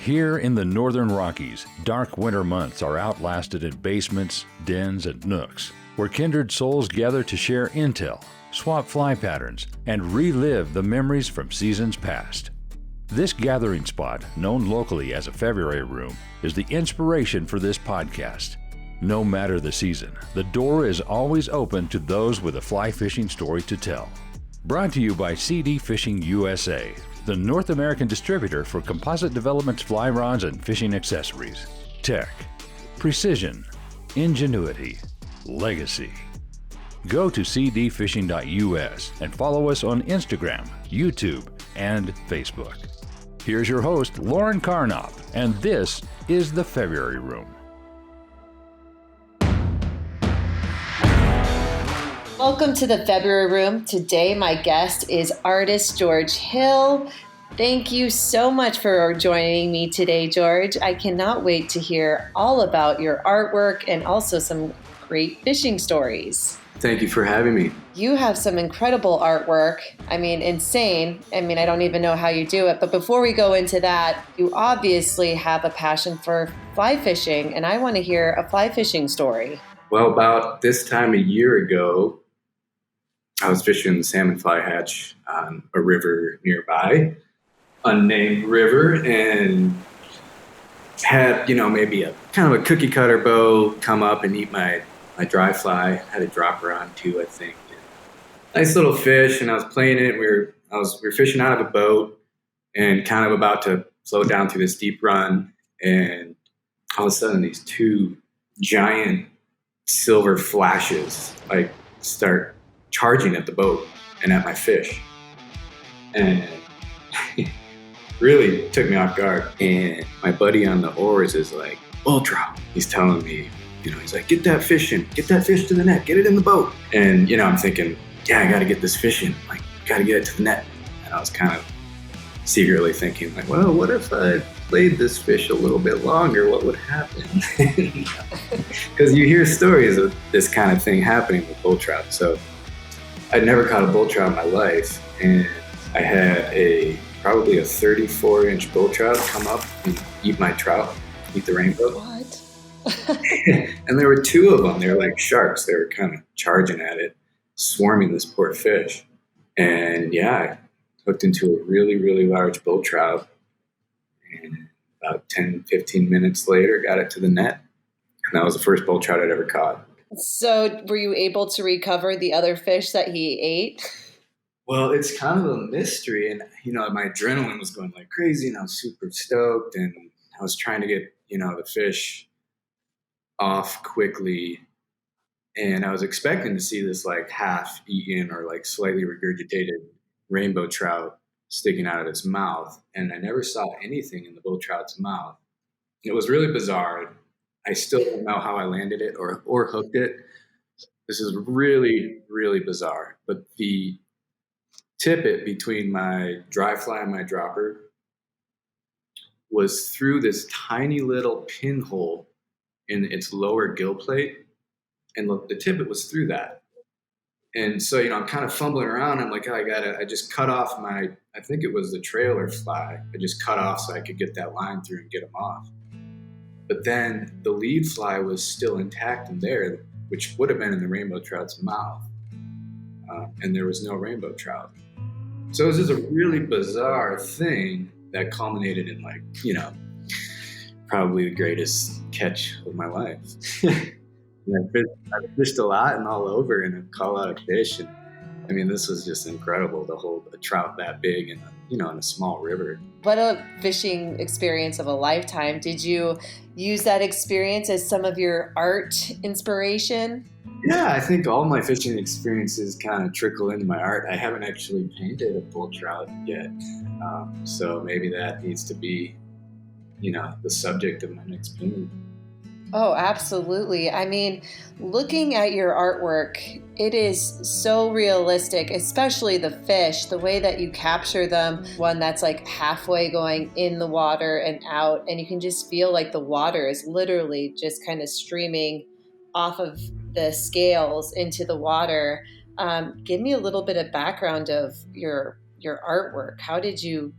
Here in the Northern Rockies, dark winter months are outlasted in basements, dens, and nooks, where kindred souls gather to share intel, swap fly patterns, and relive the memories from seasons past. This gathering spot, known locally as a February room, is the inspiration for this podcast. No matter the season, the door is always open to those with a fly fishing story to tell. Brought to you by CD Fishing USA, the North American distributor for Composite Development's fly rods and fishing accessories. Tech, precision, ingenuity, legacy. Go to cdfishing.us and follow us on Instagram, YouTube, and Facebook. Here's your host, Lauren Carnop, and this is the February Room. Welcome to the February Room. Today, my guest is artist George Hill. Thank you so much for joining me today, George. I cannot wait to hear all about your artwork and also some great fishing stories. Thank you for having me. You have some incredible artwork. I mean, insane. I don't even know how you do it. But before we go into that, you obviously have a passion for fly fishing, and I want to hear a fly fishing story. Well, about this time a year ago, I was fishing the salmon fly hatch on a river nearby, unnamed river, and had, maybe a kind of a cookie cutter bow come up and eat my dry fly. Had a dropper on too, I think. Nice little fish, and I was playing it. We were fishing out of a boat and kind of about to slow down through this steep run, and all of a sudden these two giant silver flashes start charging at the boat and at my fish, and really took me off guard. And my buddy on the oars is like, "Bull trout." He's telling me, he's like, "Get that fish in, get that fish to the net, get it in the boat." And I'm thinking, yeah, I got to get this fish in, got to get it to the net. And I was kind of secretly thinking, well, what if I played this fish a little bit longer? What would happen? Because you hear stories of this kind of thing happening with bull trout. So I'd never caught a bull trout in my life, and I had probably a 34-inch bull trout come up and eat my trout, eat the rainbow. What? And there were two of them. They were like sharks. They were kind of charging at it, swarming this poor fish. And yeah, I hooked into a really, really large bull trout. And about 10, 15 minutes later, got it to the net. And that was the first bull trout I'd ever caught. So were you able to recover the other fish that he ate? Well, it's kind of a mystery. And, my adrenaline was going like crazy, and I was super stoked. And I was trying to get, the fish off quickly. And I was expecting to see this half eaten or slightly regurgitated rainbow trout sticking out of its mouth. And I never saw anything in the bull trout's mouth. It was really bizarre. I still don't know how I landed it or hooked it. This is really, really bizarre. But the tippet between my dry fly and my dropper was through this tiny little pinhole in its lower gill plate. And the tippet was through that. And so, I'm kind of fumbling around. I'm like, I just cut off I think it was the trailer fly. I just cut off so I could get that line through and get them off. But then the lead fly was still intact in there, which would have been in the rainbow trout's mouth. And there was no rainbow trout. So it was just a really bizarre thing that culminated in probably the greatest catch of my life. I fished a lot and all over, and I'd call out a fish. And this was just incredible to hold a trout that big in a small river. What a fishing experience of a lifetime. Did you use that experience as some of your art inspiration? Yeah, I think all my fishing experiences kind of trickle into my art. I haven't actually painted a bull trout yet. So maybe that needs to be, the subject of my next painting. Oh, absolutely. Looking at your artwork, it is so realistic, especially the fish, the way that you capture them, one that's halfway going in the water and out, and you can just feel the water is literally just kind of streaming off of the scales into the water. Give me a little bit of background of your artwork. How did you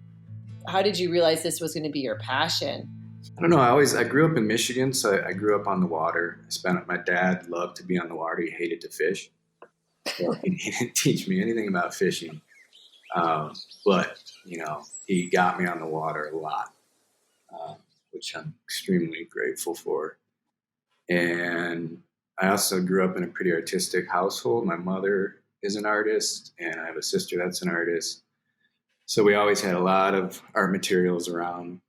How did you realize this was going to be your passion? I don't know. I grew up in Michigan, so I grew up on the water. My dad loved to be on the water. He hated to fish. So he didn't teach me anything about fishing. But, he got me on the water a lot, which I'm extremely grateful for. And I also grew up in a pretty artistic household. My mother is an artist, and I have a sister that's an artist. So we always had a lot of art materials around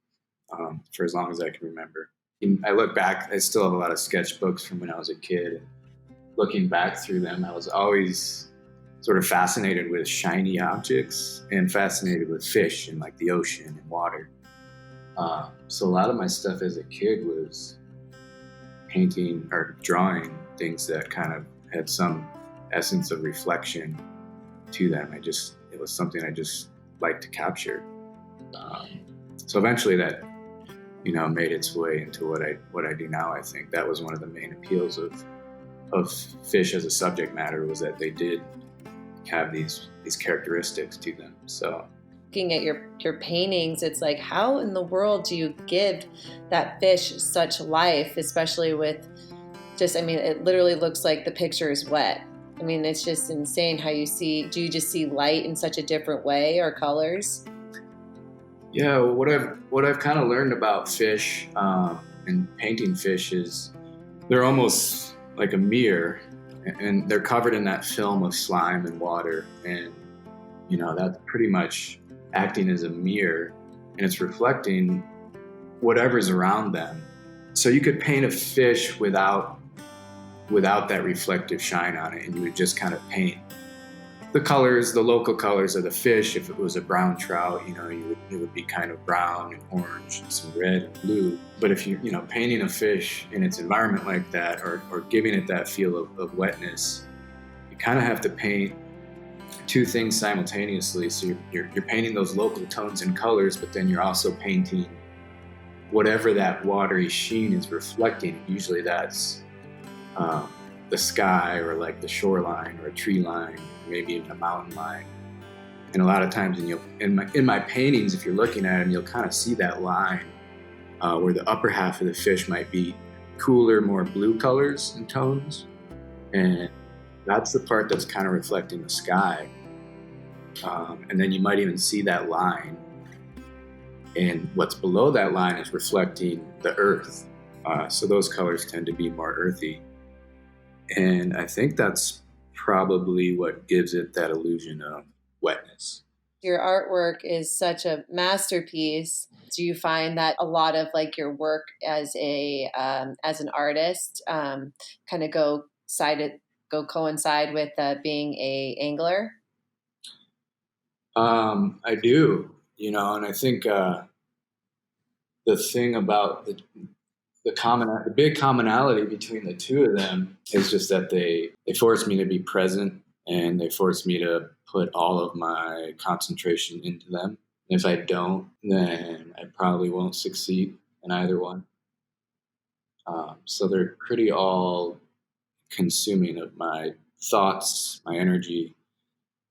for as long as I can remember. And I look back, I still have a lot of sketchbooks from when I was a kid. Looking back through them, I was always sort of fascinated with shiny objects and fascinated with fish and like the ocean and water. So a lot of my stuff as a kid was painting or drawing things that kind of had some essence of reflection to them. It was something I just liked to capture. So eventually that, made its way into what I do now. I think that was one of the main appeals of fish as a subject matter, was that they did have these characteristics to them. So Looking at your paintings, it's like, how in the world do you give that fish such life, especially with it literally looks like the picture is wet. I mean, it's just insane how do you just see light in such a different way, or colors? yeah, what I've kind of learned about fish and painting fish is they're almost like a mirror, and they're covered in that film of slime and water, and that's pretty much acting as a mirror, and it's reflecting whatever's around them. So you could paint a fish without that reflective shine on it, and you would just kind of paint the colors, the local colors of the fish. If it was a brown trout, it would be kind of brown and orange and some red and blue. But if you're painting a fish in its environment like that, or giving it that feel of wetness, you kind of have to paint two things simultaneously. So you're painting those local tones and colors, but then you're also painting whatever that watery sheen is reflecting. Usually that's the sky, or like the shoreline, or a tree line, maybe even a mountain line. And a lot of times in my paintings, if you're looking at them, you'll kind of see that line where the upper half of the fish might be cooler, more blue colors and tones. And that's the part that's kind of reflecting the sky. And then you might even see that line. And what's below that line is reflecting the earth. So those colors tend to be more earthy. And I think that's probably what gives it that illusion of wetness. Your artwork is such a masterpiece. Do you find that a lot of like your work as an artist kind of go coincide with being a angler? I do, and I think the thing about the big commonality between the two of them is just that they force me to be present, and they force me to put all of my concentration into them. And if I don't, then I probably won't succeed in either one. So they're pretty all consuming of my thoughts, my energy,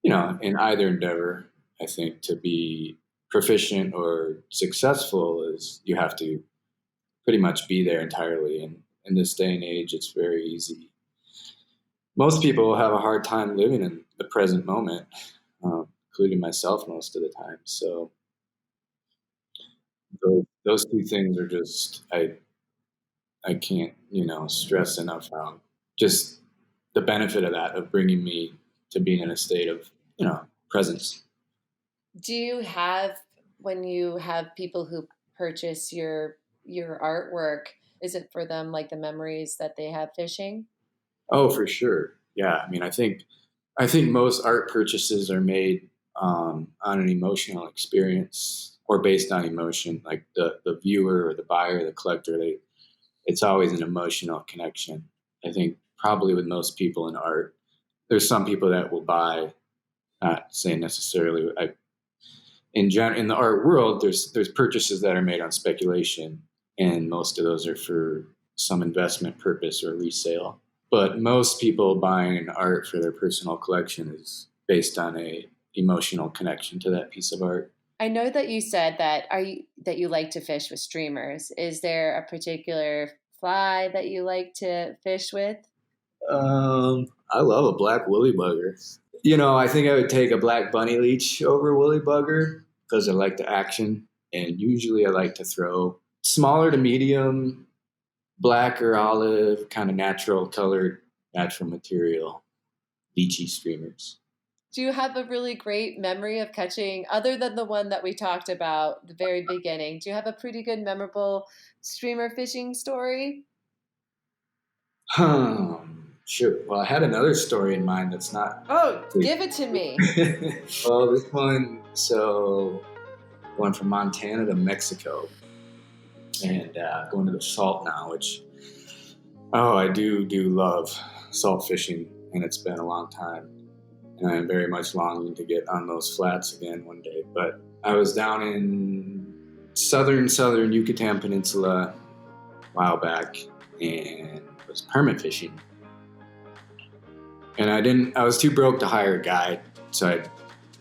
in either endeavor. I think to be proficient or successful is you have to pretty much be there entirely. And in this day and age, it's very easy. Most people have a hard time living in the present moment, including myself most of the time. So those two things are just, I can't, stress enough how just the benefit of that, of bringing me to being in a state of, presence. Do you have, when you have people who purchase your artwork, is it for them like the memories that they have fishing? Oh, for sure. Yeah. I mean, I think most art purchases are made on an emotional experience, or based on emotion. Like the viewer or the buyer, the collector, it's always an emotional connection. I think probably with most people in art, there's some people that will buy, not saying necessarily, in the art world, there's purchases that are made on speculation, and most of those are for some investment purpose or resale. But most people buying art for their personal collection is based on a emotional connection to that piece of art. I know that you said that you like to fish with streamers. Is there a particular fly that you like to fish with? I love a black woolly bugger. I think I would take a black bunny leech over woolly bugger because I like the action. And usually I like to throw smaller to medium, black or olive, kind of natural colored, natural material, leechy streamers. Do you have a really great memory of catching, other than the one that we talked about the very beginning? Do you have a pretty good memorable streamer fishing story? Sure. Well, I had another story in mind that's not. Oh, give it to me. Well, this one, going from Montana to Mexico and going to the salt now, which, I do love salt fishing, and it's been a long time. And I am very much longing to get on those flats again one day. But I was down in southern Yucatan Peninsula a while back and was permit fishing. And I was too broke to hire a guide, so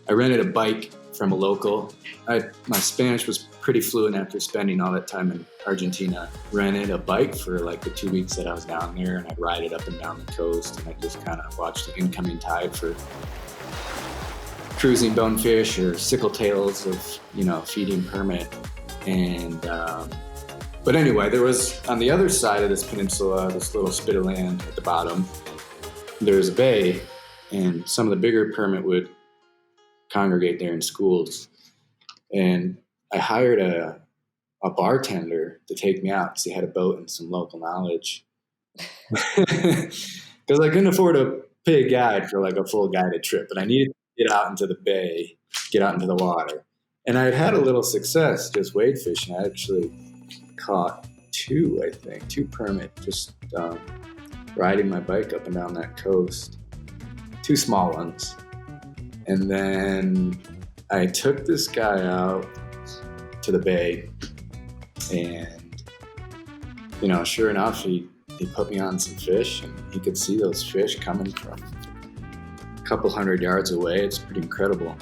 I rented a bike from a local. My Spanish was pretty fluent after spending all that time in Argentina. Rented a bike for like the 2 weeks that I was down there, and I'd ride it up and down the coast, and I just kind of watched the incoming tide for cruising bonefish or sickle tails of, feeding permit. And but anyway, there was on the other side of this peninsula, this little spit of land at the bottom, there's a bay, and some of the bigger permit would congregate there in schools. And I hired a bartender to take me out because he had a boat and some local knowledge. Because I couldn't afford to pay a guide for like a full guided trip, but I needed to get out into the bay, get out into the water. And I had a little success just wade fishing. I actually caught two permit, just riding my bike up and down that coast. 2 small ones. And then I took this guy out to the bay, and, sure enough, he put me on some fish, and he could see those fish coming from a couple 100 yards away. It's pretty incredible.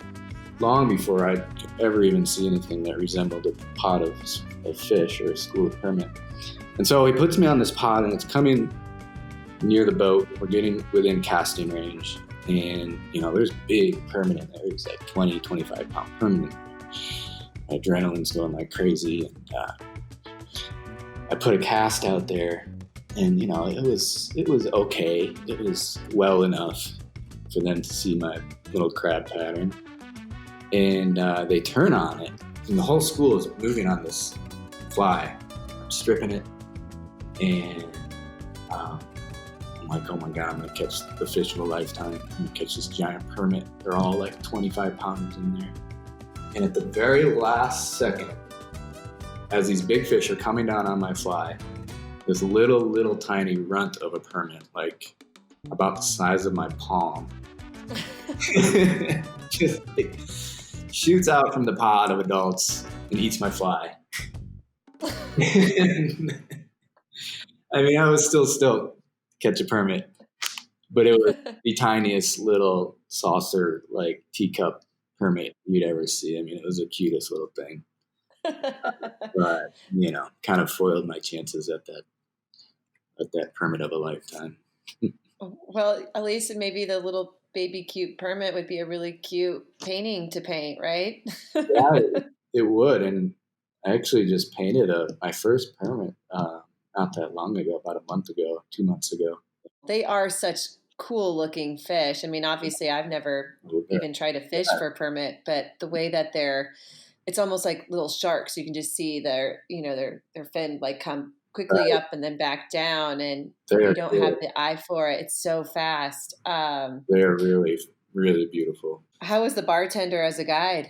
Long before I'd ever even see anything that resembled a pod of fish or a school of permit. And so he puts me on this pod, and it's coming near the boat. We're getting within casting range. And, there's big permanent there. There's like 20, 25 pound permanent. My adrenaline's going like crazy. And I put a cast out there, and, it was okay. It was well enough for them to see my little crab pattern. And they turn on it, and the whole school is moving on this fly. I'm stripping it, and I'm like, oh my God, I'm going to catch the fish of a lifetime. I'm going to catch this giant permit. They're all like 25 pounders in there. And at the very last second, as these big fish are coming down on my fly, this little tiny runt of a permit, like about the size of my palm, just like, shoots out from the pod of adults and eats my fly. I mean, I was still stoked to catch a permit, but it was the tiniest little saucer, like teacup permit you'd ever see. I mean, it was the cutest little thing. But, kind of foiled my chances at that permit of a lifetime. Well, at least maybe the little baby cute permit would be a really cute painting to paint, right? Yeah, it would. And I actually just painted my first permit not that long ago, about a month ago, 2 months ago. They are such cool looking fish. I mean, obviously I've never even tried to fish for permit, but the way that it's almost like little sharks. You can just see their fin like come quickly up and then back down, and you don't have the eye for it. It's so fast. They're really, really beautiful. How was the bartender as a guide?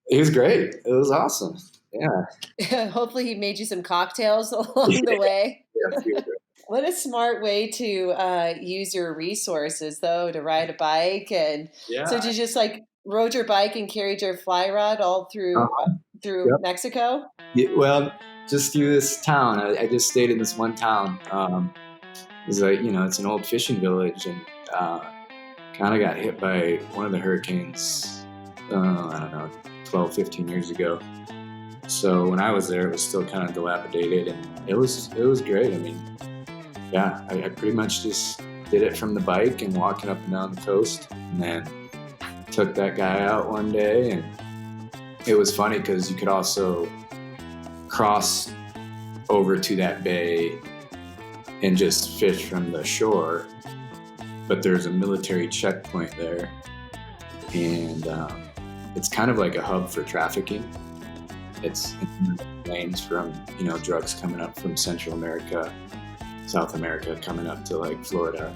He was great. It was awesome. Yeah. Hopefully he made you some cocktails along the way. Yeah, what a smart way to use your resources, though, to ride a bike. And so you just like rode your bike and carried your fly rod all through Mexico? Yeah, well, just through this town. I just stayed in this one town. It was like, it's an old fishing village, and kind of got hit by one of the hurricanes, I don't know, 12, 15 years ago. So when I was there, it was still kind of dilapidated, and it was great. I mean, yeah, I pretty much just did it from the bike and walking up and down the coast, and then took that guy out one day. And it was funny because you could also cross over to that bay and just fish from the shore, but there's a military checkpoint there, and it's kind of like a hub for trafficking. It's lanes from, drugs coming up from Central America, South America, coming up to like Florida.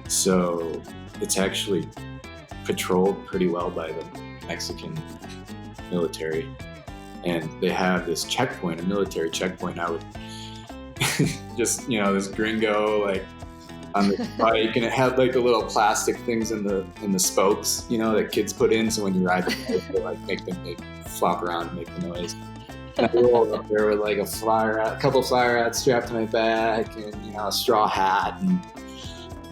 So it's actually patrolled pretty well by the Mexican military. And they have this checkpoint, a military checkpoint. I would just, this gringo like on the bike, and it had like the little plastic things in the spokes, that kids put in. So when you ride the bike, they like make them flop around and make the noise. And I rolled up there with like a couple fly rats strapped to my back, and a straw hat, and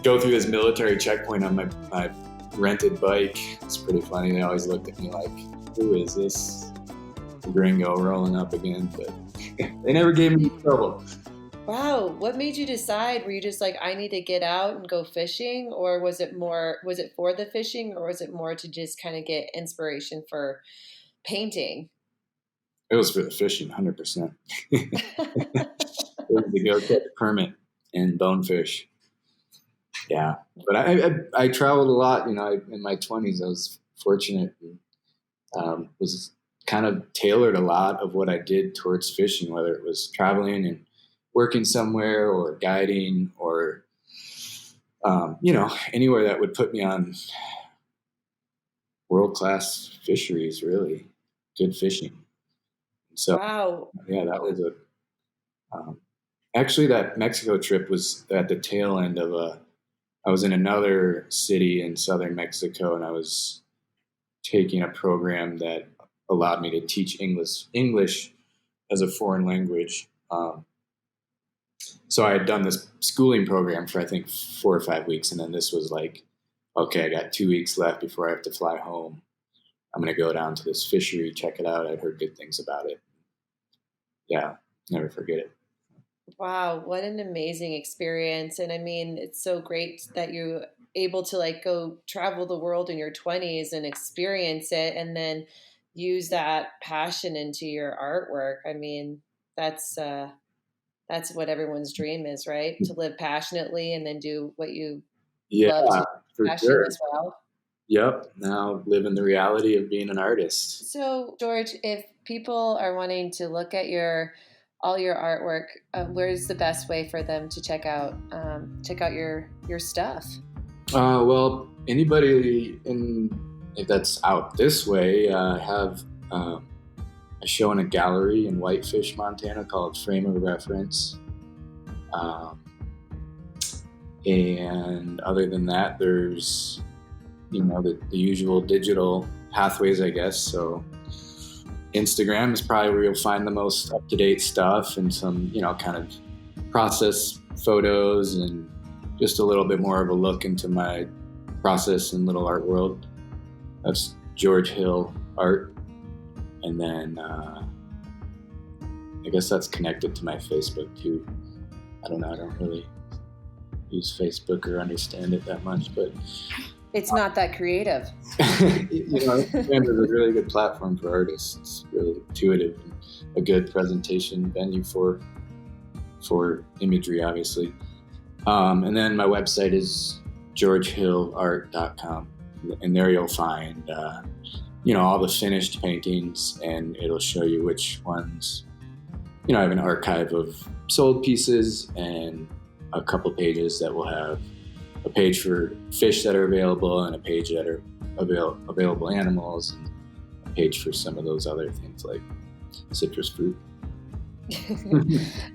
go through this military checkpoint on my rented bike. It's pretty funny. They always looked at me like, "Who is this gringo rolling up again?" But they never gave me trouble. Wow. What made you decide? Were you just like, I need to get out and go fishing? Or was it for the fishing, or was it more to just kind of get inspiration for painting? It was for the fishing, 100%. It was to go catch permit and bonefish. Yeah. But I traveled a lot, in my 20s. I was fortunate and was kind of tailored a lot of what I did towards fishing, whether it was traveling and working somewhere or guiding or, anywhere that would put me on world-class fisheries, really good fishing. So, wow. Yeah, that was actually that Mexico trip was at the tail end of I was in another city in southern Mexico, and I was taking a program that allowed me to teach English as a foreign language. So I had done this schooling program for, I think, 4 or 5 weeks. And then this was like, okay, I got 2 weeks left before I have to fly home. I'm going to go down to this fishery, check it out. I'd heard good things about it. Yeah, never forget it. Wow, what an amazing experience. And I mean, it's so great that you're able to like go travel the world in your 20s and experience it, and then use that passion into your artwork. I mean, that's what everyone's dream is, right? To live passionately and then do what you love to do passion sure. As well. Yep. Now living the reality of being an artist. So, George, if people are wanting to look at all your artwork, where's the best way for them to check out your stuff? Well, anybody if that's out this way, have a show in a gallery in Whitefish, Montana called Frame of Reference. And other than that, there's, the usual digital pathways, I guess. So Instagram is probably where you'll find the most up-to-date stuff and some, kind of process photos and just a little bit more of a look into my process and little art world. That's George Hill Art. And then I guess that's connected to my Facebook too. I don't know. I don't really use Facebook or understand it that much, but it's not that creative. Instagram is a really good platform for artists. It's really intuitive and a good presentation venue for imagery, obviously. And then my website is georgehillart.com, and there you'll find all the finished paintings, and it'll show you which ones. I have an archive of sold pieces and a couple pages that will have a page for fish that are available and a page that are available animals, and a page for some of those other things like citrus fruit.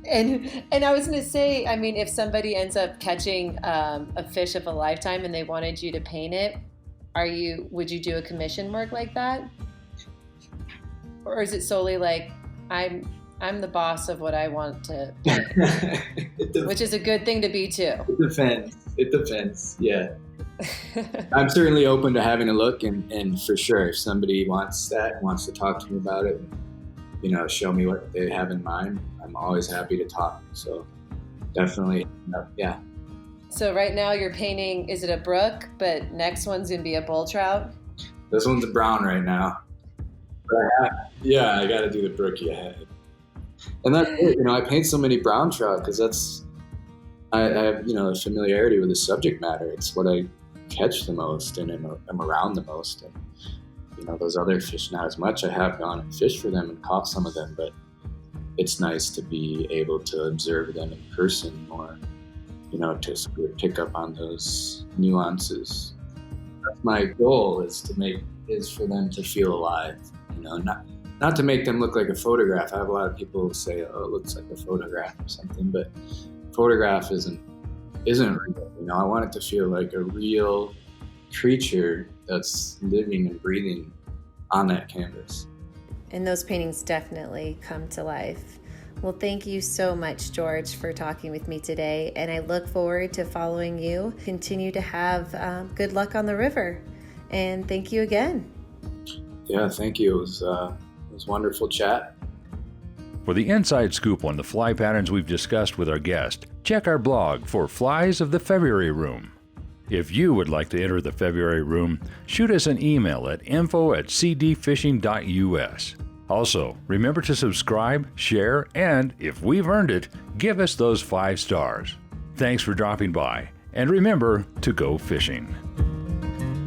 And I was going to say, I mean, if somebody ends up catching a fish of a lifetime and they wanted you to paint it, would you do a commission work like that? Or is it solely like, I'm the boss of what I want to paint, which is a good thing to be too. It depends. Yeah. I'm certainly open to having a look, and for sure, if somebody wants to talk to me about it, show me what they have in mind, I'm always happy to talk. So definitely, yeah. So right now you're painting, is it a brook, but next one's going to be a bull trout? This one's a brown right now. But I got to do the brookie ahead. And that's it. I paint so many brown trout because I have, a familiarity with the subject matter. It's what I catch the most and I'm around the most. And, those other fish, not as much. I have gone and fished for them and caught some of them, but it's nice to be able to observe them in person more, to sort of pick up on those nuances. That's my goal is for them to feel alive, not to make them look like a photograph. I have a lot of people who say, oh, it looks like a photograph or something, but photograph isn't real. I want it to feel like a real creature that's living and breathing on that canvas. And those paintings definitely come to life. Well, thank you so much, George, for talking with me today. And I look forward to following you. Continue to have good luck on the river. And thank you again. Yeah, thank you. It was wonderful chat. For the inside scoop on the fly patterns we've discussed with our guest, check our blog for Flies of the February Room. If you would like to enter the February Room, shoot us an email at info@cdfishing.us. Also, remember to subscribe, share, and, if we've earned it, give us those 5 stars. Thanks for dropping by, and remember to go fishing.